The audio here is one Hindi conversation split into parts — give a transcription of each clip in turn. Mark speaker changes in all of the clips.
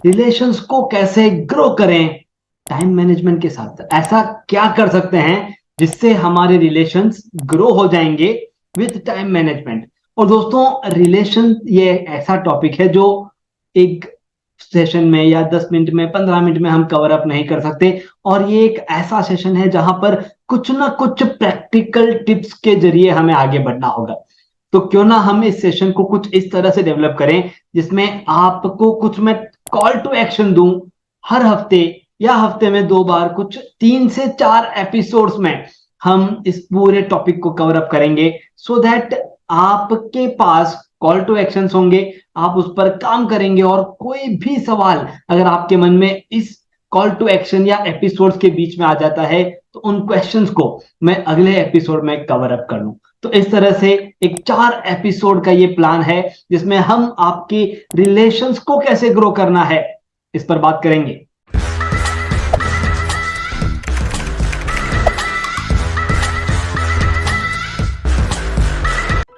Speaker 1: रिलेशंस को कैसे ग्रो करें टाइम मैनेजमेंट के साथ। ऐसा क्या कर सकते हैं जिससे हमारे रिलेशंस ग्रो हो जाएंगे विद टाइम मैनेजमेंट। और दोस्तों, रिलेशन ये ऐसा टॉपिक है जो एक सेशन में या 10 मिनट में 15 मिनट में हम कवर अप नहीं कर सकते। और ये एक ऐसा सेशन है जहां पर कुछ ना कुछ प्रैक्टिकल टिप्स के जरिए हमें आगे बढ़ना होगा। तो क्यों ना हम इस सेशन को कुछ इस तरह से डेवलप करें जिसमें आपको कुछ मैं कॉल टू एक्शन दूं हर हफ्ते या हफ्ते में 2 बार, कुछ 3 से 4 एपिसोड्स में हम इस पूरे टॉपिक को कवर अप करेंगे सो दैट आपके पास कॉल टू एक्शंस होंगे, आप उस पर काम करेंगे और कोई भी सवाल अगर आपके मन में इस कॉल टू एक्शन या एपिसोड्स के बीच में आ जाता है तो उन क्वेश्चंस को मैं अगले एपिसोड में कवर अप कर लूं। तो इस तरह से एक 4 एपिसोड का ये प्लान है जिसमें हम आपके रिलेशंस को कैसे ग्रो करना है इस पर बात करेंगे।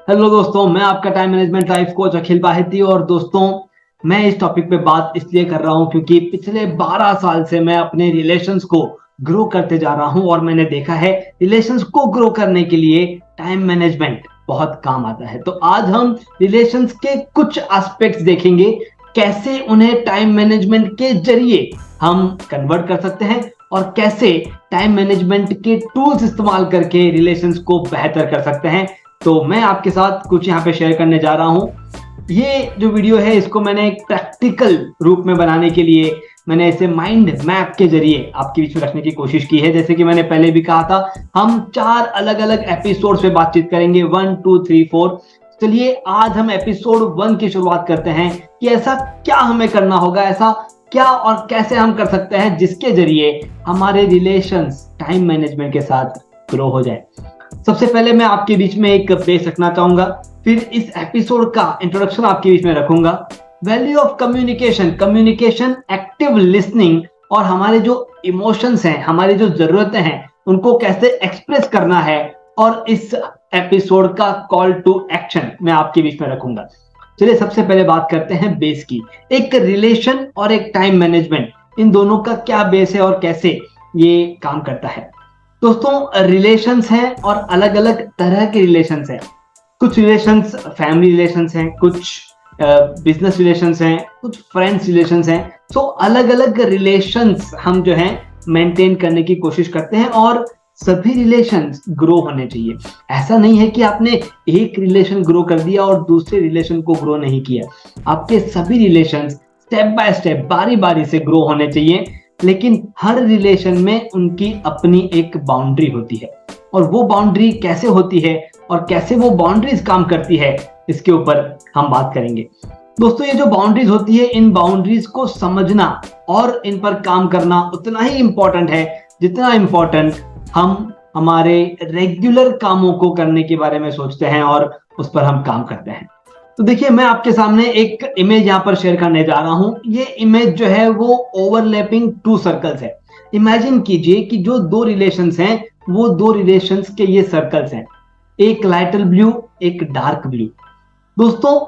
Speaker 1: हेलो दोस्तों, मैं आपका टाइम मैनेजमेंट लाइफ कोच अखिल बाहिती। और दोस्तों, मैं इस टॉपिक पे बात इसलिए कर रहा हूं क्योंकि पिछले 12 साल से मैं अपने रिलेशंस को ग्रो करते जा रहा हूं और मैंने देखा है रिलेशंस को ग्रो करने के लिए टाइम मैनेजमेंट बहुत काम आता है। तो आज हम रिलेशंस के कुछ एस्पेक्ट्स देखेंगे, कैसे उन्हें टाइम मैनेजमेंट के जरिए हम कन्वर्ट कर सकते हैं और कैसे टाइम मैनेजमेंट के टूल्स इस्तेमाल करके रिलेशंस को बेहतर कर सकते हैं। तो मैं आपके साथ कुछ यहाँ पे शेयर करने जा रहा हूँ। ये जो वीडियो है इसको मैंने एक प्रैक्टिकल रूप में बनाने के लिए मैंने इसे माइंड मैप के जरिए आपके बीच में रखने की कोशिश की है। जैसे कि मैंने पहले भी कहा था, हम 4 अलग-अलग एपिसोड्स पे बातचीत करेंगे, 1 2 3 4। चलिए आज हम एपिसोड 1 की शुरुआत करते हैं कि ऐसा क्या हमें करना होगा, ऐसा क्या और कैसे हम कर सकते हैं जिसके जरिए हमारे रिलेशंस टाइम मैनेजमेंट के साथ ग्रो हो जाए। सबसे पहले मैं आपके बीच में एक बेस रखना चाहूंगा, फिर इस एपिसोड का इंट्रोडक्शन आपके बीच में रखूंगा। Value of communication, communication, active listening और हमारे जो इमोशंस हैं, हमारी जो जरूरतें हैं, उनको कैसे एक्सप्रेस करना है। और इस एपिसोड का कॉल टू एक्शन मैं आपके बीच में रखूंगा। चलिए सबसे पहले बात करते हैं बेस की। एक रिलेशन और एक टाइम मैनेजमेंट, इन दोनों का क्या बेस है और कैसे ये काम करता है। दोस्तों, रिलेशंस हैं और अलग अलग तरह के रिलेशंस हैं। कुछ रिलेशंस फैमिली रिलेशंस हैं, कुछ बिजनेस रिलेशंस हैं, कुछ फ्रेंड्स रिलेशंस हैं। सो अलग अलग रिलेशंस हम जो हैं मेंटेन करने की कोशिश करते हैं और सभी रिलेशंस ग्रो होने चाहिए। ऐसा नहीं है कि आपने एक रिलेशन ग्रो कर दिया और दूसरे रिलेशन को ग्रो नहीं किया। आपके सभी रिलेशंस स्टेप बाय स्टेप, बारी बारी से ग्रो होने चाहिए, लेकिन हर रिलेशन में उनकी अपनी एक बाउंड्री होती है। और वो बाउंड्री कैसे होती है और कैसे वो बाउंड्रीज काम करती है, इसके ऊपर हम बात करेंगे। दोस्तों, ये जो बाउंड्रीज होती है, इन बाउंड्रीज को समझना और इन पर काम करना उतना ही इंपॉर्टेंट है जितना इंपॉर्टेंट हम हमारे रेगुलर कामों को करने के बारे में सोचते हैं और उस पर हम काम करते हैं। तो देखिए, मैं आपके सामने एक इमेज यहाँ पर शेयर करने जा रहा हूं। ये इमेज जो है वो ओवरलैपिंग 2 सर्कल्स है। इमेजिन कीजिए कि जो 2 रिलेशंस हैं वो 2 रिलेशंस के ये सर्कल्स हैं, एक लाइटर ब्लू, एक डार्क ब्लू। दोस्तों,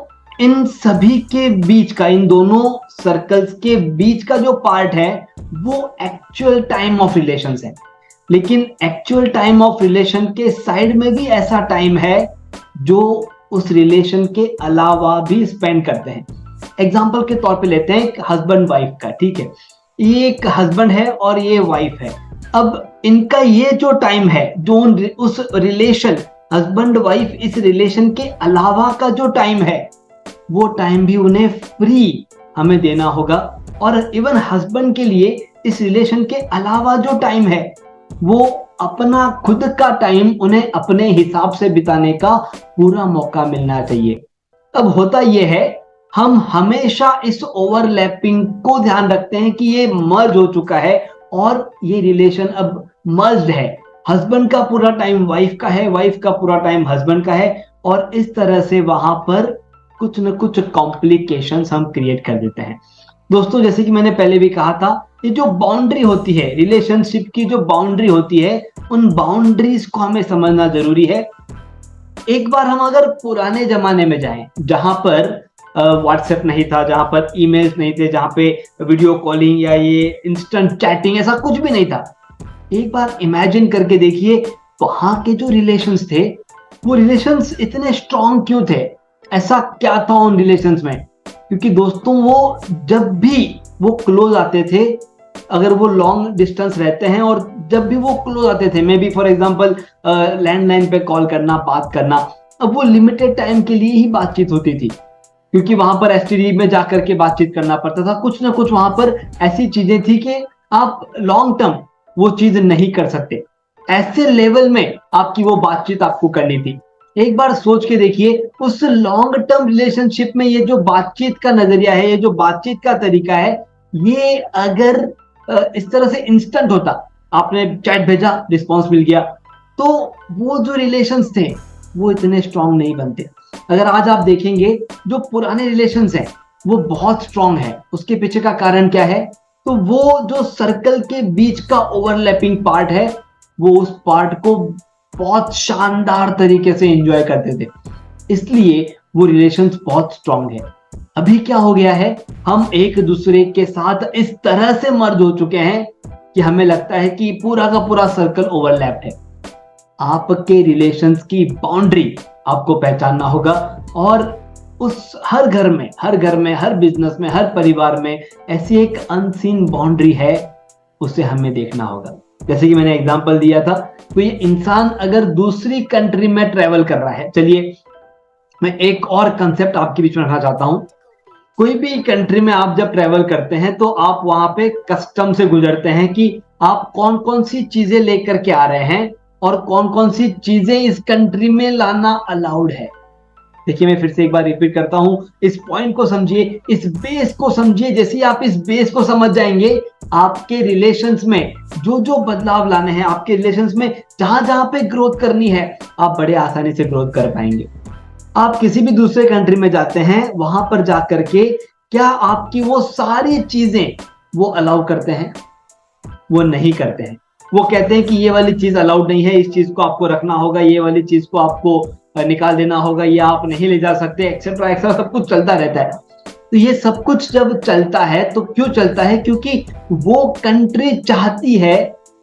Speaker 1: इन सभी के बीच का, इन दोनों सर्कल्स के बीच का जो पार्ट है वो एक्चुअल टाइम ऑफ रिलेशंस है। लेकिन एक्चुअल टाइम ऑफ रिलेशन के साइड में भी ऐसा टाइम है जो उस रिलेशन के अलावा भी स्पेंड करते हैं। एग्जाम्पल के तौर पे लेते हैं एक हस्बैंड वाइफ का, ठीक है। ये एक हस्बैंड है और ये वाइफ है। अब इनका ये जो टाइम है, जो उस रिलेशन हस्बैंड वाइफ इस रिलेशन के अलावा का जो टाइम है, वो टाइम भी उन्हें फ्री हमें देना होगा। और इवन हस्बैंड के लिए इस रिलेशन के अलावा जो टाइम है वो अपना खुद का टाइम उन्हें अपने हिसाब से बिताने का पूरा मौका मिलना चाहिए। अब होता यह है, हम हमेशा इस ओवरलैपिंग को ध्यान रखते हैं कि ये मर्ज हो चुका है और ये रिलेशन अब मर्ज्ड है। हस्बैंड का पूरा टाइम वाइफ का है, वाइफ का पूरा टाइम हस्बैंड का है, और इस तरह से वहां पर कुछ न कुछ कॉम्प्लिकेशंस हम क्रिएट कर देते हैं। दोस्तों, जैसे कि मैंने पहले भी कहा था, ये जो बाउंड्री होती है, रिलेशनशिप की जो बाउंड्री होती है, उन बाउंड्रीज को हमें समझना जरूरी है। एक बार हम अगर पुराने जमाने में जाएं, जहां पर व्हाट्सएप नहीं था, जहां पर ईमेल्स नहीं थे, जहां पे वीडियो कॉलिंग या ये इंस्टेंट चैटिंग ऐसा कुछ भी नहीं था। एक बार इमेजिन करके देखिए वहां के जो रिलेशंस थे, वो रिलेशंस इतने स्ट्रांग क्यों थे? ऐसा क्या था उन रिलेशंस में? क्योंकि दोस्तों वो जब भी वो क्लोज आते थे, अगर वो लॉन्ग डिस्टेंस रहते हैं और जब भी वो क्लोज आते थे, may be for example landline पे कॉल करना, बात करना, अब वो लिमिटेड टाइम के लिए ही बातचीत होती थी, क्योंकि वहां पर एसटीडी में जाकर के बातचीत करना पड़ता था। कुछ ना कुछ वहां पर ऐसी चीजें थी कि आप लॉन्ग टर्म वो चीज नहीं कर सकते। ऐसे लेवल में आपकी वो बातचीत आपको करनी थी। एक बार सोच के देखिए उस लॉन्ग टर्म रिलेशनशिप में ये जो बातचीत का नजरिया है, ये जो बातचीत का तरीका है, ये अगर इस तरह से इंस्टेंट होता, आपने चैट भेजा, रिस्पॉन्स मिल गया, तो वो जो रिलेशंस थे वो इतने स्ट्रांग नहीं बनते। अगर आज आप देखेंगे जो पुराने रिलेशंस हैं वो बहुत स्ट्रांग है, उसके पीछे का कारण क्या है? तो वो जो सर्कल के बीच का ओवरलैपिंग पार्ट है, वो उस पार्ट को बहुत शानदार तरीके से एंजॉय करते थे, इसलिए वो रिलेशंस बहुत स्ट्रांग है। अभी क्या हो गया है, हम एक दूसरे के साथ इस तरह से मर्ज हो चुके हैं कि हमें लगता है कि पूरा का पूरा सर्कल ओवरलैप्ड है। आपके रिलेशंस की बाउंड्री आपको पहचानना होगा, और उस हर घर में, हर बिजनेस में, हर परिवार में ऐसी एक अनसीन बाउंड्री है, उसे हमें देखना होगा। जैसे कि मैंने एग्जांपल दिया था, तो ये इंसान अगर दूसरी कंट्री में ट्रेवल कर रहा है, चलिए मैं एक और कंसेप्ट आपके बीच में रखना चाहता हूं। कोई भी कंट्री में आप जब ट्रेवल करते हैं तो आप वहां पे कस्टम से गुजरते हैं कि आप कौन कौन सी चीजें लेकर के आ रहे हैं और कौन कौन सी चीजें इस कंट्री में लाना अलाउड है। देखिए मैं फिर से एक बार रिपीट करता हूं, इस पॉइंट को समझिए, इस बेस को समझिए। जैसे ही आप इस बेस को समझ जाएंगे, आपके रिलेशंस में जो जो बदलाव लाने हैं, आपके रिलेशंस में जहां जहां पे ग्रोथ करनी है, आप बड़े आसानी से ग्रोथ कर पाएंगे। आप किसी भी दूसरे कंट्री में जाते हैं, वहां पर जाकर के क्या आपकी वो सारी चीजें वो अलाउ करते हैं? वो नहीं करते हैं। वो कहते हैं कि ये वाली चीज अलाउड नहीं है, इस चीज को आपको रखना होगा, ये वाली चीज को आपको निकाल देना होगा, ये आप नहीं ले जा सकते, एक्सेट्रा एक्सेट्रा सब कुछ चलता रहता है। तो ये सब कुछ जब चलता है तो क्यों चलता है? क्योंकि वो कंट्री चाहती है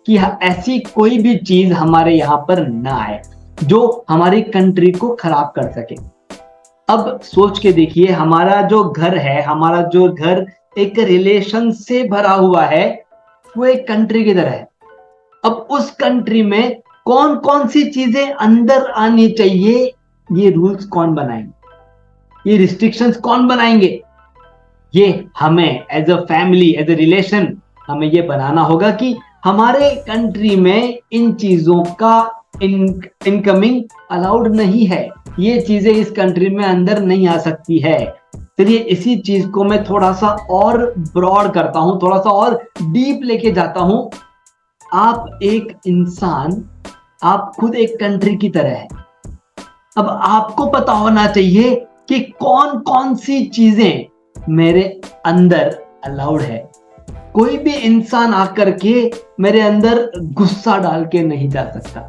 Speaker 1: कि ऐसी कोई भी चीज हमारे यहाँ पर ना आए जो हमारी कंट्री को खराब कर सके। अब सोच के देखिए, हमारा जो घर है, हमारा जो घर एक रिलेशन से भरा हुआ है, वो एक कंट्री की तरह है। अब उस कंट्री में कौन कौन सी चीजें अंदर आनी चाहिए, ये रूल्स कौन बनाएंगे, ये रिस्ट्रिक्शंस कौन बनाएंगे? ये हमें as a family, as a relation, हमें ये बनाना होगा कि हमारे कंट्री में इन चीजों का इनकमिंग अलाउड नहीं है, ये चीजें इस कंट्री में अंदर नहीं आ सकती है। चलिए इसी चीज को मैं थोड़ा सा और ब्रॉड करता हूं, थोड़ा सा और डीप लेके जाता हूं। आप एक इंसान, आप खुद एक कंट्री की तरह है। अब आपको पता होना चाहिए कि कौन कौन सी चीजें मेरे अंदर अलाउड है। कोई भी इंसान आकर के मेरे अंदर गुस्सा डाल के नहीं जा सकता।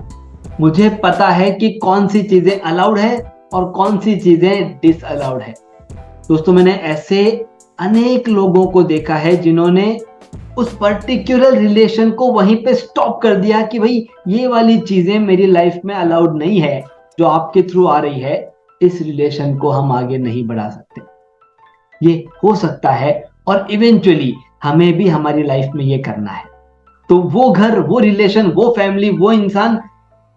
Speaker 1: मुझे पता है कि कौन सी चीजें अलाउड है और कौन सी चीजें डिसअलाउड है। दोस्तों मैंने ऐसे अनेक लोगों को देखा है जिन्होंने उस पर्टिकुलर रिलेशन को वहीं पे स्टॉप कर दिया कि भाई ये वाली चीजें मेरी लाइफ में अलाउड नहीं है, जो आपके थ्रू आ रही है, इस रिलेशन को हम आगे नहीं बढ़ा सकते। ये हो सकता है और इवेंचुअली हमें भी हमारी लाइफ में ये करना है। तो वो घर, वो रिलेशन, वो फैमिली, वो इंसान,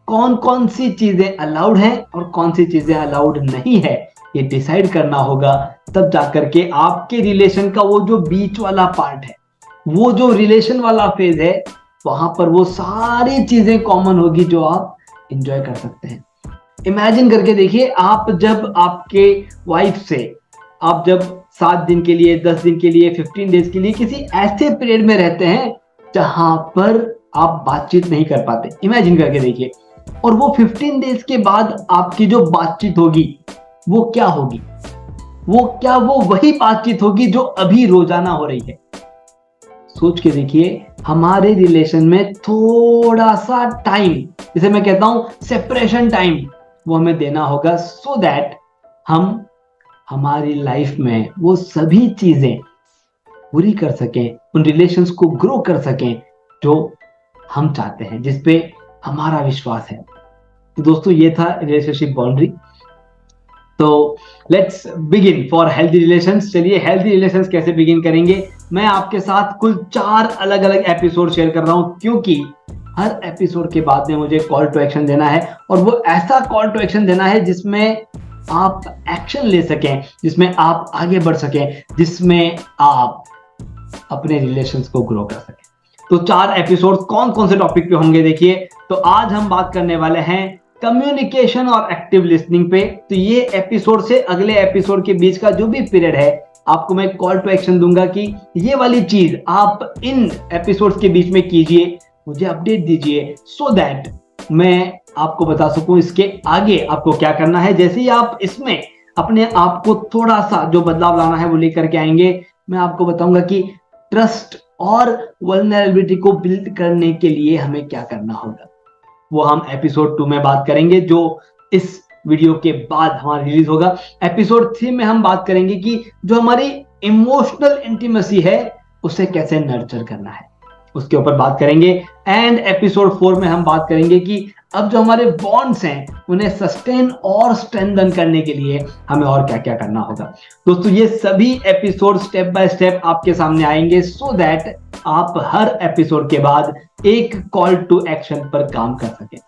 Speaker 1: कौन कौन सी चीजें अलाउड है और कौन सी चीजें अलाउड नहीं है, ये डिसाइड करना होगा। तब जाकर के आपके रिलेशन का वो जो बीच वाला पार्ट है, वो जो रिलेशन वाला फेज है, वहां पर वो सारी चीजें कॉमन होगी जो आप एंजॉय कर सकते हैं। इमेजिन करके देखिए, आप जब आपके वाइफ से, आप जब 7 दिन के लिए, 10 दिन के लिए, 15 डेज के लिए किसी ऐसे पीरियड में रहते हैं जहां पर आप बातचीत नहीं कर पाते। इमेजिन करके देखिए, और वो 15 डेज के बाद आपकी जो बातचीत होगी वो क्या होगी? वो वही बातचीत होगी जो अभी रोजाना हो रही है। सोच के देखिए, हमारे रिलेशन में थोड़ा सा टाइम, जिसे मैं कहता हूं सेपरेशन टाइम, वो हमें देना होगा, सो दैट हम हमारी लाइफ में वो सभी चीजें पूरी कर सकें, उन रिलेशंस को ग्रो कर सकें जो हम चाहते हैं, जिसपे हमारा विश्वास है। तो दोस्तों ये था रिलेशनशिप बाउंड्री। तो let's begin for healthy relations. चलिए हेल्दी रिलेशंस कैसे बिगिन करेंगे, मैं आपके साथ कुल 4 अलग अलग एपिसोड शेयर कर रहा हूं, क्योंकि हर एपिसोड के बाद में मुझे कॉल टू एक्शन देना है, और वो ऐसा कॉल टू एक्शन देना है जिसमें आप एक्शन ले सकें, जिसमें आप आगे बढ़ सकें, जिसमें आप अपने रिलेशंस को ग्रो कर सकें। तो 4 एपिसोड कौन कौन से टॉपिक पे होंगे देखिए। तो आज हम बात करने वाले हैं कम्युनिकेशन और एक्टिव लिसनिंग पे। तो ये एपिसोड से अगले एपिसोड के बीच का जो भी पीरियड है, आपको मैं कॉल टू एक्शन दूंगा कि ये वाली चीज आप इन एपिसोड्स के बीच में कीजिए, मुझे अपडेट दीजिए, सो दैट मैं आपको बता सकूं इसके आगे आपको क्या करना है। जैसे ही आप इसमें अपने आप को थोड़ा सा जो बदलाव लाना है वो लेकर के आएंगे, मैं आपको बताऊंगा कि ट्रस्ट और वल्नरेबिलिटी को बिल्ड करने के लिए हमें क्या करना होगा। वो हम एपिसोड 2 में बात करेंगे, जो इस वीडियो के बाद हमारा रिलीज होगा। एपिसोड 3 में हम बात करेंगे कि जो हमारी इमोशनल इंटीमेसी है उसे कैसे नर्चर करना है, उसके ऊपर बात करेंगे। एंड एपिसोड 4 में हम बात करेंगे कि अब जो हमारे बॉन्ड्स हैं उन्हें सस्टेन और स्ट्रेंथन करने के लिए हमें और क्या क्या करना होगा। दोस्तों ये सभी एपिसोड स्टेप बाय स्टेप आपके सामने आएंगे, सो दैट आप हर एपिसोड के बाद एक कॉल टू एक्शन पर काम कर सकें।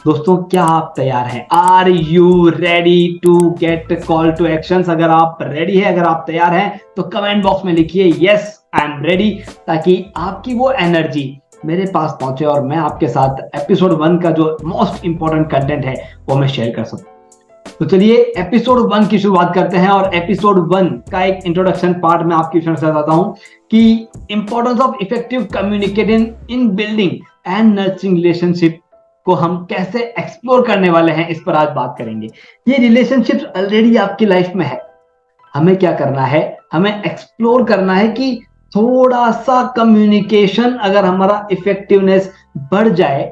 Speaker 1: दोस्तों क्या आप तैयार हैं? Are you ready to get call to action? अगर आप रेडी है, अगर आप तैयार हैं तो कमेंट बॉक्स में लिखिए यस आई एम रेडी, ताकि आपकी वो एनर्जी मेरे पास पहुंचे और मैं आपके साथ एपिसोड 1 का जो मोस्ट इंपॉर्टेंट कंटेंट है वो मैं शेयर कर सकूं। तो चलिए एपिसोड 1 की शुरुआत करते हैं, और एपिसोड 1 का एक इंट्रोडक्शन पार्ट में आपकी शेयर करता हूं कि importance of effective communicating in building and nurturing relationship को हम कैसे एक्सप्लोर करने वाले हैं, इस पर आज बात करेंगे। ये रिलेशनशिप्स ऑलरेडी आपकी लाइफ में है, हमें क्या करना है, हमें एक्सप्लोर करना है कि थोड़ा सा कम्युनिकेशन अगर हमारा इफेक्टिवनेस बढ़ जाए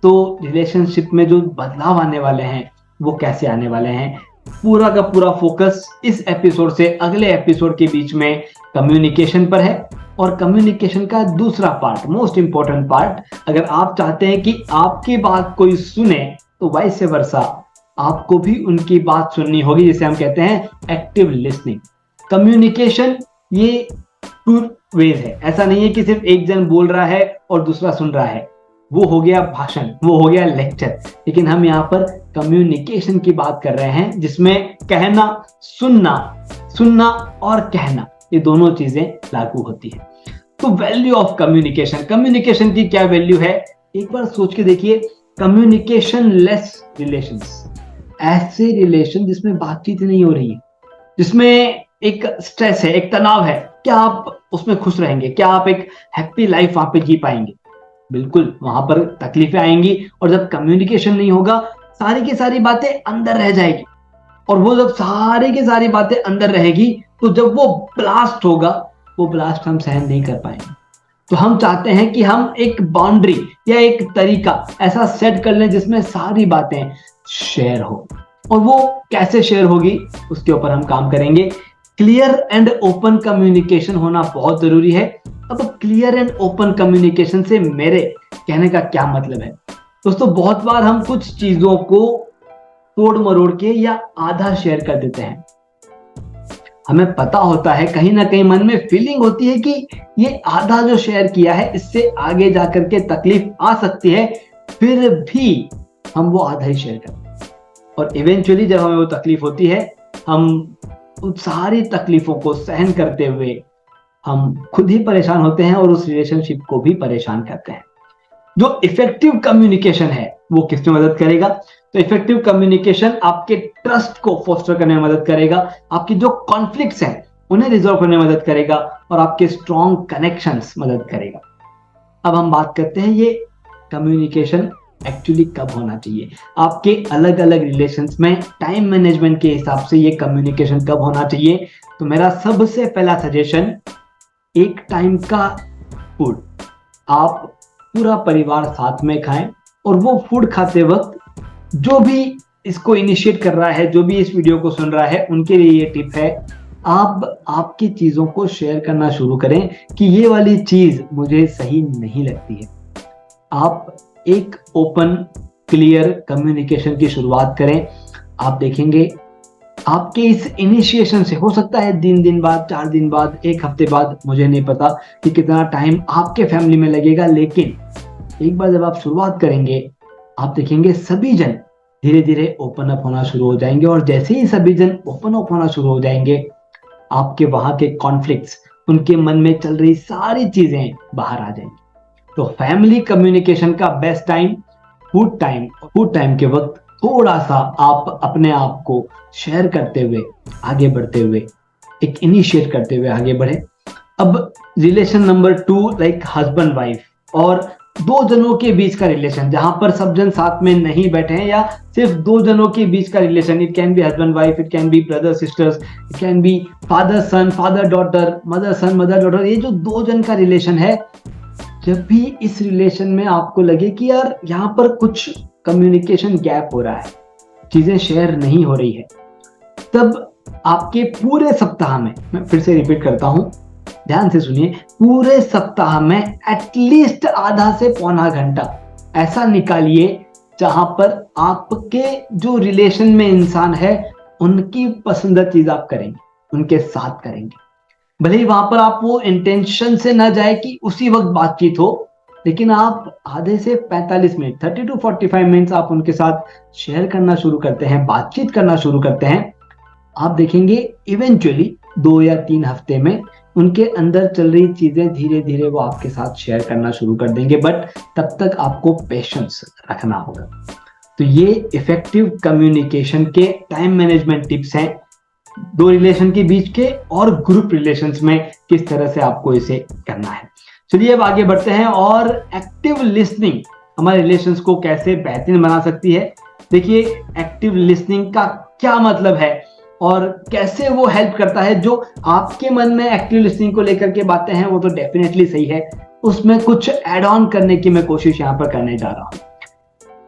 Speaker 1: तो रिलेशनशिप में जो बदलाव आने वाले हैं वो कैसे आने वाले हैं। पूरा का पूरा फोकस इस एपिसोड से अगले एपिसोड के बीच में कम्युनिकेशन पर है, और कम्युनिकेशन का दूसरा पार्ट, मोस्ट इंपॉर्टेंट पार्ट, अगर आप चाहते हैं कि आपकी बात कोई सुने तो वाइस वर्सा आपको भी उनकी बात सुननी होगी, जिसे हम कहते हैं एक्टिव लिसनिंग। कम्युनिकेशन ये 2 वेज है, ऐसा नहीं है कि सिर्फ एक जन बोल रहा है और दूसरा सुन रहा है, वो हो गया भाषण, वो हो गया लेक्चर। लेकिन हम यहाँ पर कम्युनिकेशन की बात कर रहे हैं, जिसमें कहना, सुनना, सुनना और कहना, ये दोनों चीजें लागू होती है। तो वैल्यू ऑफ कम्युनिकेशन, कम्युनिकेशन की क्या वैल्यू है, एक बार सोच के देखिए। कम्युनिकेशन लेस रिलेशंस, ऐसे रिलेशन जिसमें बातचीत नहीं हो रही है, जिसमें एक स्ट्रेस है, एक तनाव है, क्या आप उसमें खुश रहेंगे? क्या आप एक हैप्पी लाइफ वहां पे जी पाएंगे? बिल्कुल, वहां पर तकलीफें आएंगी, और जब कम्युनिकेशन नहीं होगा सारी की सारी बातें अंदर रह जाएगी, और वो जब सारी की सारी बातें अंदर रहेगी तो जब वो ब्लास्ट होगा, वो ब्लास्ट हम सहन नहीं कर पाएंगे। तो हम चाहते हैं कि हम एक बाउंड्री या एक तरीका ऐसा सेट कर लें जिसमें सारी बातें शेयर हो, और वो कैसे शेयर होगी उसके ऊपर हम काम करेंगे। क्लियर एंड ओपन कम्युनिकेशन होना बहुत जरूरी है। अब क्लियर एंड ओपन कम्युनिकेशन से मेरे कहने का क्या मतलब है दोस्तों, बहुत बार हम कुछ चीजों को तोड़ मरोड़ के या आधा शेयर कर देते हैं। हमें पता होता है, कहीं ना कहीं मन में फीलिंग होती है कि ये आधा जो शेयर किया है इससे आगे जाकर के तकलीफ आ सकती है, फिर भी हम वो आधा ही शेयर करते हैं, और इवेंचुअली जब हमें वो तकलीफ होती है, हम उन सारी तकलीफों को सहन करते हुए हम खुद ही परेशान होते हैं और उस रिलेशनशिप को भी परेशान करते हैं। जो इफेक्टिव कम्युनिकेशन है वो किस में मदद करेगा? तो इफेक्टिव कम्युनिकेशन आपके ट्रस्ट को फोस्टर करने में मदद करेगा, आपकी जो कॉन्फ्लिक्ट्स हैं उन्हें रिजॉल्व करने में मदद करेगा, और आपके स्ट्रॉन्ग कनेक्शंस मदद करेगा। अब हम बात करते हैं ये कम्युनिकेशन एक्चुअली कब होना चाहिए। आपके अलग अलग रिलेशंस में टाइम मैनेजमेंट के हिसाब से ये कम्युनिकेशन कब होना चाहिए। तो मेरा सबसे पहला सजेशन, एक टाइम का फूड आप पूरा परिवार साथ में खाएं, और वो फूड खाते वक्त जो भी इसको इनिशिएट कर रहा है, जो भी इस वीडियो को सुन रहा है, उनके लिए ये टिप है, आप आपकी चीजों को शेयर करना शुरू करें कि ये वाली चीज मुझे सही नहीं लगती है। आप एक ओपन क्लियर कम्युनिकेशन की शुरुआत करें। आप देखेंगे आपके इस इनिशिएशन से, हो सकता है 3 दिन बाद, 4 दिन बाद, 1 हफ्ते बाद, मुझे नहीं पता कि कितना टाइम आपके फैमिली में लगेगा, लेकिन एक बार जब आप शुरुआत करेंगे, आप देखेंगे सभी जन धीरे धीरे ओपन अप होना शुरू हो जाएंगे। और जैसे ही सभी जन ओपन अप होना शुरू हो जाएंगे, आपके वहां के कॉन्फ्लिक्ट्स, उनके मन में चल रही सारी चीजें बाहर आ जाएंगी। तो फैमिली कम्युनिकेशन का बेस्ट टाइम फूड टाइम के वक्त थोड़ा सा आप अपने आप को शेयर करते हुए आगे बढ़ते हुए, एक इनिशिएट करते हुए आगे बढ़े। अब relation number 2, like husband wife और 2 जनों के बीच का रिलेशन, जहां पर सब जन साथ में नहीं बैठे हैं, या सिर्फ 2 जनों के बीच का relation. It can be husband wife, it can be brother sisters, it can be father son, father daughter, mother son, mother daughter. ये जो 2 जन का रिलेशन है, जब भी इस रिलेशन में आपको लगे कि यार यहाँ पर कुछ कम्युनिकेशन गैप हो रहा है, चीजें शेयर नहीं हो रही है, तब आपके पूरे सप्ताह में, मैं फिर से रिपीट करता हूं, ध्यान से सुनिए, पूरे सप्ताह में एटलीस्ट आधा से पौना घंटा ऐसा निकालिए जहां पर आपके जो रिलेशन में इंसान है, उनकी पसंदीदा चीज आप करेंगे, उनके साथ करेंगे। भले ही वहां पर आप वो इंटेंशन से ना जाए कि उसी वक्त बातचीत हो, लेकिन आप आधे से 45 मिनट, 30 to 45 मिनट्स आप उनके साथ शेयर करना शुरू करते हैं, बातचीत करना शुरू करते हैं। आप देखेंगे इवेंचुअली 2 या 3 हफ्ते में उनके अंदर चल रही चीजें धीरे धीरे वो आपके साथ शेयर करना शुरू कर देंगे। बट तब तक आपको पेशेंस रखना होगा। तो ये इफेक्टिव कम्युनिकेशन के टाइम मैनेजमेंट टिप्स हैं, 2 रिलेशन के बीच के और ग्रुप रिलेशंस में किस तरह से आपको इसे करना है। चलिए अब आगे बढ़ते हैं, और एक्टिव लिसनिंग हमारे रिलेशंस को कैसे बेहतरीन बना सकती है। देखिए, एक्टिव लिसनिंग का क्या मतलब है और कैसे वो हेल्प करता है। जो आपके मन में एक्टिव लिसनिंग को लेकर के बातें हैं, वो तो डेफिनेटली सही है, उसमें कुछ एड ऑन करने की मैं कोशिश यहाँ पर करने जा रहा हूँ।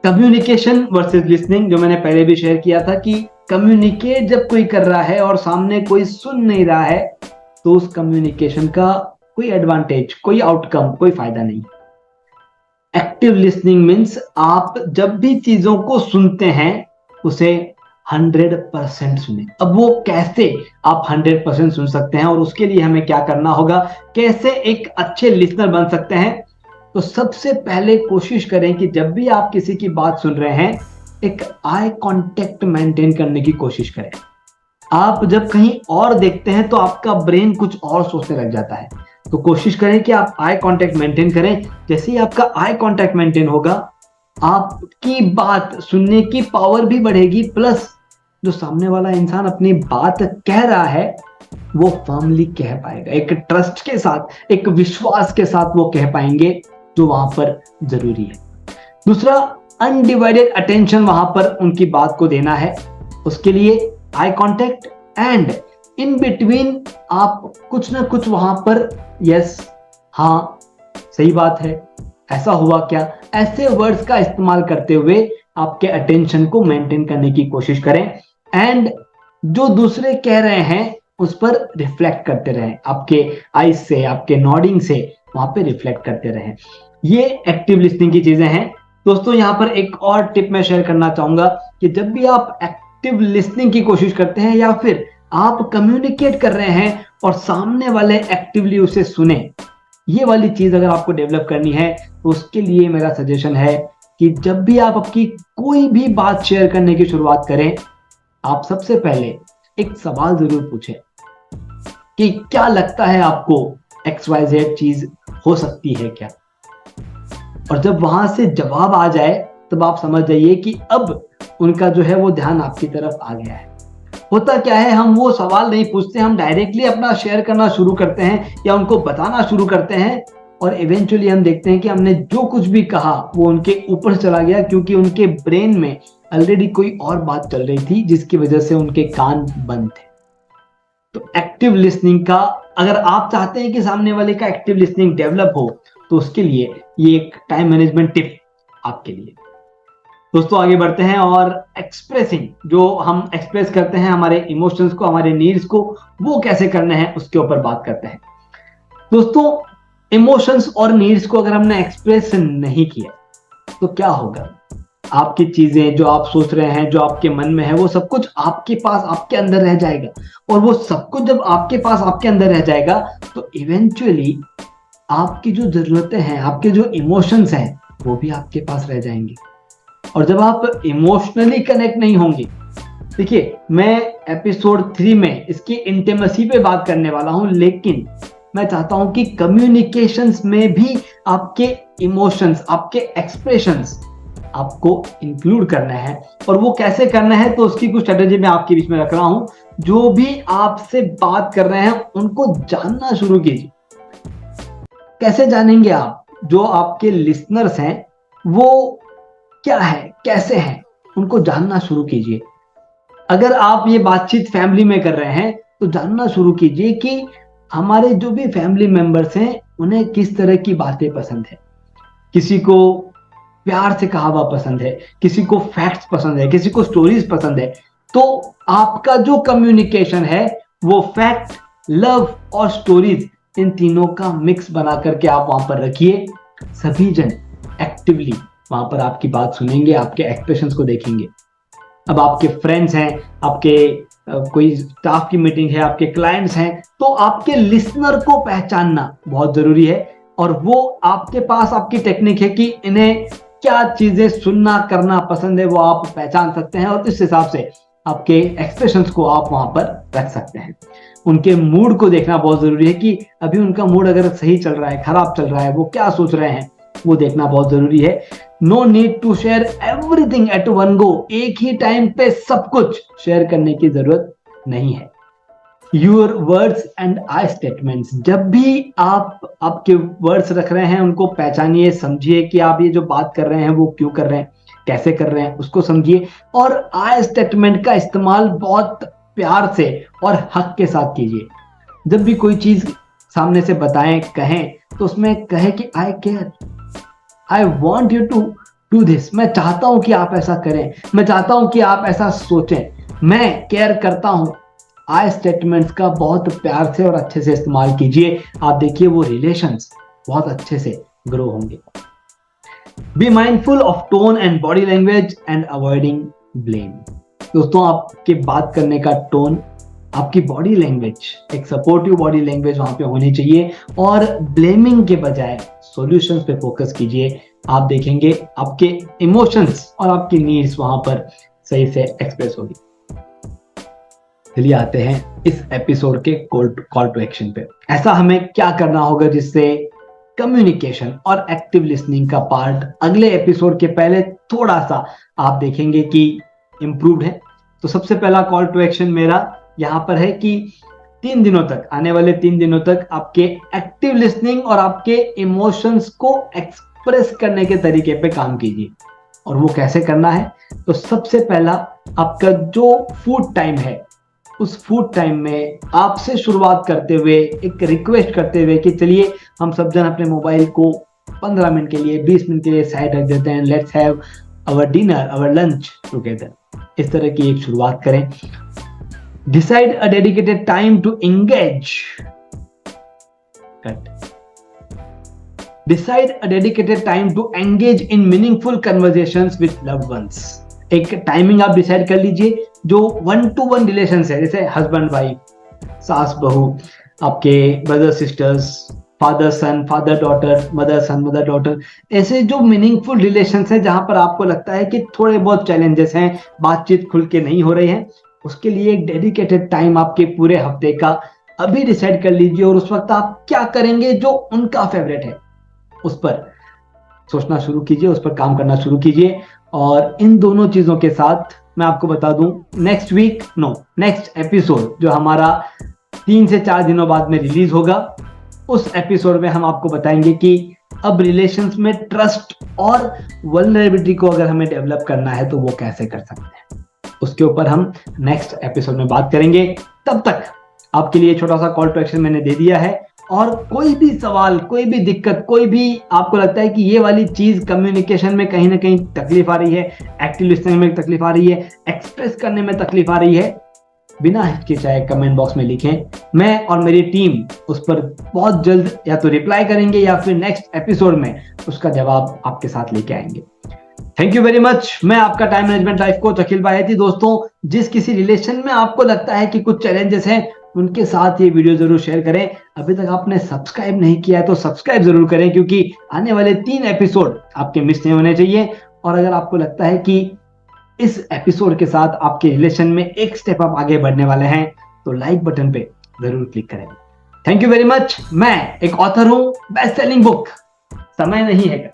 Speaker 1: कम्युनिकेशन वर्सेस लिसनिंग, जो मैंने पहले भी शेयर किया था कि कम्युनिकेट जब कोई कर रहा है और सामने कोई सुन नहीं रहा है, तो उस कम्युनिकेशन का कोई एडवांटेज, कोई आउटकम, कोई फायदा नहीं। एक्टिव लिसनिंग मीन्स आप जब भी चीजों को सुनते हैं उसे 100% सुने। अब वो कैसे आप 100% सुन सकते हैं और उसके लिए हमें क्या करना होगा, कैसे एक अच्छे लिसनर बन सकते हैं। तो सबसे पहले कोशिश करें कि जब भी आप किसी की बात सुन रहे हैं, एक आई कांटेक्ट मेंटेन करने की कोशिश करें। आप जब कहीं और देखते हैं तो आपका ब्रेन कुछ और सोचने लग जाता है, तो कोशिश करें कि आप आई कांटेक्ट मेंटेन करें। जैसे ही आपका आई कांटेक्ट मेंटेन होगा, आपकी बात सुनने की पावर भी बढ़ेगी, प्लस जो सामने वाला इंसान अपनी बात कह रहा है वो फर्मली कह पाएगा, एक ट्रस्ट के साथ, एक विश्वास के साथ वो कह पाएंगे, जो वहां पर जरूरी है। दूसरा, अनडिवाइडेड अटेंशन वहां पर उनकी बात को देना है। उसके लिए eye contact and in between आप कुछ ना कुछ वहां पर यस, हाँ, सही बात है, ऐसा हुआ क्या, ऐसे वर्ड्स का इस्तेमाल करते हुए आपके अटेंशन को मेंटेन करने की कोशिश करें। एंड जो दूसरे कह रहे हैं उस पर रिफ्लेक्ट करते रहें, आपके आईज से, आपके नॉडिंग से वहां पे रिफ्लेक्ट करते रहें। ये एक्टिव लिसनिंग की चीजें हैं। दोस्तों, यहाँ पर एक और टिप मैं शेयर करना चाहूंगा कि जब भी आप एक्टिव लिसनिंग की कोशिश करते हैं या फिर आप कम्युनिकेट कर रहे हैं और सामने वाले एक्टिवली उसे सुने, ये वाली चीज अगर आपको डेवलप करनी है, तो उसके लिए मेरा सजेशन है कि जब भी आप आपकी कोई भी बात शेयर करने की शुरुआत करें, आप सबसे पहले एक सवाल जरूर पूछें कि क्या लगता है आपको XYZ चीज हो सकती है क्या। और जब वहां से जवाब आ जाए, तब आप समझ जाइए कि अब उनका जो है वो ध्यान आपकी तरफ आ गया है। होता क्या है, हम वो सवाल नहीं पूछते, हम डायरेक्टली अपना शेयर करना शुरू करते हैं या उनको बताना शुरू करते हैं, और इवेंचुअली हम देखते हैं कि हमने जो कुछ भी कहा वो उनके ऊपर चला गया, क्योंकि उनके ब्रेन में ऑलरेडी कोई और बात चल रही थी जिसकी वजह से उनके कान बंद थे। तो एक्टिव लिसनिंग का, अगर आप चाहते हैं कि सामने वाले का एक्टिव लिसनिंग डेवलप हो, तो उसके लिए ये एक टाइम मैनेजमेंट टिप आपके लिए। दोस्तों आगे बढ़ते हैं और एक्सप्रेसिंग, जो हम एक्सप्रेस करते हैं हमारे इमोशंस को, हमारे नीड्स को, वो कैसे करने हैं उसके ऊपर बात करते हैं। दोस्तों इमोशंस और नीड्स को अगर हमने एक्सप्रेस नहीं किया तो क्या होगा? आपकी चीजें जो आप सोच रहे हैं, जो आपके मन में है, वो सब कुछ आपके पास, आपके अंदर रह जाएगा। और वो सब कुछ जब आपके पास, आपके अंदर रह जाएगा तो इवेंचुअली आपकी जो जरूरतें हैं, आपके जो इमोशंस हैं, वो भी आपके पास रह जाएंगे। और जब आप इमोशनली कनेक्ट नहीं होंगे, देखिए मैं एपिसोड 3 में इसकी इंटीमेसी पे बात करने वाला हूं, लेकिन मैं चाहता हूं कि कम्युनिकेशंस में भी आपके इमोशंस, आपके एक्सप्रेशंस आपको इंक्लूड करना है। और वो कैसे करना है, तो उसकी कुछ स्ट्रेटेजी मैं आपके बीच में रख रहा हूं। जो भी आपसे बात कर रहे हैं उनको जानना शुरू कीजिए। कैसे जानेंगे आप? जो आपके लिसनर्स हैं वो क्या है, कैसे हैं, उनको जानना शुरू कीजिए। अगर आप ये बातचीत फैमिली में कर रहे हैं तो जानना शुरू कीजिए कि हमारे जो भी फैमिली मेंबर्स हैं उन्हें किस तरह की बातें पसंद है। किसी को प्यार से कहा हुआ पसंद है, किसी को फैक्ट्स पसंद है, किसी को स्टोरीज पसंद है। तो आपका जो कम्युनिकेशन है वो फैक्ट, लव और स्टोरीज, इन तीनों का मिक्स बना करके आप वहां पर रखिए। सभी जन एक्टिवली वहां पर आपकी बात सुनेंगे, आपके एक्सप्रेशंस को देखेंगे। अब आपके फ्रेंड्स हैं, आपके कोई स्टाफ की मीटिंग है, आपके क्लाइंट्स हैं, तो आपके लिसनर को पहचानना बहुत जरूरी है। और वो आपके पास आपकी टेक्निक है कि इन्हें क्या चीजें सुनना करना पसंद है, वो आप पहचान सकते हैं और इस हिसाब से आपके एक्सप्रेशंस को आप वहां पर रख सकते हैं। उनके मूड को देखना बहुत जरूरी है कि अभी उनका मूड अगर सही चल रहा है, खराब चल रहा है, वो क्या सोच रहे हैं, वो देखना बहुत जरूरी है। No need to share everything at one go. एक ही टाइम पे सब कुछ शेयर करने की जरूरत नहीं है। Your words and I statements, जब भी आप आपके वर्ड्स रख रहे हैं उनको पहचानिए, समझिए कि आप ये जो बात कर रहे हैं वो क्यों कर रहे हैं, कैसे कर रहे हैं, उसको समझिए। और आई स्टेटमेंट का इस्तेमाल बहुत प्यार से और हक के साथ कीजिए। जब भी कोई चीज सामने से बताएं, कहें, तो उसमें कहे कि I care, I want you to do this. मैं चाहता हूं कि आप ऐसा करें, मैं चाहता हूं कि आप ऐसा सोचें, मैं केयर करता हूं। आई स्टेटमेंट्स का बहुत प्यार से और अच्छे से इस्तेमाल कीजिए। आप देखिए वो रिलेशंस बहुत अच्छे से ग्रो होंगे। Be mindful of tone and body language and avoiding blame. दोस्तों आपके बात करने का टोन, आपकी बॉडी लैंग्वेज, एक सपोर्टिव बॉडी लैंग्वेज वहां पे होनी चाहिए। और ब्लेमिंग के बजाय सॉल्यूशंस पे फोकस कीजिए। आप देखेंगे आपके इमोशंस और आपकी नीड्स वहां पर सही से एक्सप्रेस होगी। चलिए आते हैं इस एपिसोड के कॉल टू एक्शन पे। ऐसा हमें क्या करना होगा जिससे कम्युनिकेशन और एक्टिव लिसनिंग का पार्ट अगले एपिसोड के पहले थोड़ा सा आप देखेंगे कि इंप्रूव्ड है। तो सबसे पहला कॉल टू एक्शन मेरा यहाँ पर है कि 3 दिनों तक, आने वाले 3 दिनों तक आपके एक्टिव लिसनिंग और आपके इमोशंस को एक्सप्रेस करने के तरीके पे काम कीजिए। और वो कैसे करना है? तो सबसे पहला आपका जो फूड टाइम है, उस फूड टाइम में आपसे शुरुआत करते हुए, एक रिक्वेस्ट करते हुए कि चलिए हम सब जन अपने मोबाइल को 15 मिनट के लिए, 20 मिनट के लिए साइड रख देते हैं, let's have our dinner, our lunch together. इस तरह की एक शुरुआत करें। Decide a dedicated time to engage. Decide a dedicated time to engage in meaningful conversations with loved ones. एक टाइमिंग आप डिसाइड कर लीजिए जो 1-to-1 रिलेशन है, जैसे हस्बैंड वाइफ, सास बहू, आपके brother sisters, father son, father daughter, mother son, mother daughter. ऐसे जो मीनिंगफुल रिलेशन है जहां पर आपको लगता है कि थोड़े बहुत चैलेंजेस हैं, बातचीत खुल के नहीं हो रही है, उसके लिए एक डेडिकेटेड टाइम आपके पूरे हफ्ते का अभी डिसाइड कर लीजिए। और उस वक्त आप क्या करेंगे जो उनका फेवरेट है, उस पर सोचना शुरू कीजिए, उस पर काम करना शुरू कीजिए। और इन दोनों चीजों के साथ मैं आपको बता दूं, नेक्स्ट एपिसोड जो हमारा 3 से 4 दिनों बाद में रिलीज होगा, उस एपिसोड में हम आपको बताएंगे कि अब रिलेशंस में ट्रस्ट और वल्नरेबिलिटी को अगर हमें डेवलप करना है तो वो कैसे कर सकते हैं, उसके ऊपर हम नेक्स्ट एपिसोड में बात करेंगे। तब तक आपके लिए छोटा सा कॉल टू एक्शन मैंने दे दिया है। और कोई भी सवाल, कोई भी दिक्कत, कोई भी आपको लगता है कि ये वाली चीज कम्युनिकेशन में कहीं ना कहीं तकलीफ आ रही है, एक्टिव लिसनिंग में तकलीफ आ रही है, एक्सप्रेस करने में तकलीफ आ रही है, बिना हिचकिचाए कमेंट बॉक्स में लिखें। मैं और मेरी टीम उस पर बहुत जल्द या तो रिप्लाई करेंगे या फिर नेक्स्ट एपिसोड में उसका जवाब आपके साथ लेके आएंगे। Thank you very much. मैं आपका टाइम मैनेजमेंट लाइफ कोच अखिल बाहेती। दोस्तों, जिस किसी रिलेशन में आपको लगता है कि कुछ चैलेंजेस हैं, उनके साथ ये वीडियो जरूर शेयर करें। अभी तक आपने सब्सक्राइब नहीं किया है तो सब्सक्राइब जरूर करें, क्योंकि आने वाले 3 एपिसोड आपके मिस नहीं होने चाहिए। और अगर आपको लगता है कि इस एपिसोड के साथ आपके रिलेशन में एक स्टेप आप आगे बढ़ने वाले हैं, तो लाइक बटन पे जरूर क्लिक करें। Thank you very much. मैं एक ऑथर हूं, बेस्ट सेलिंग बुक समय नहीं है।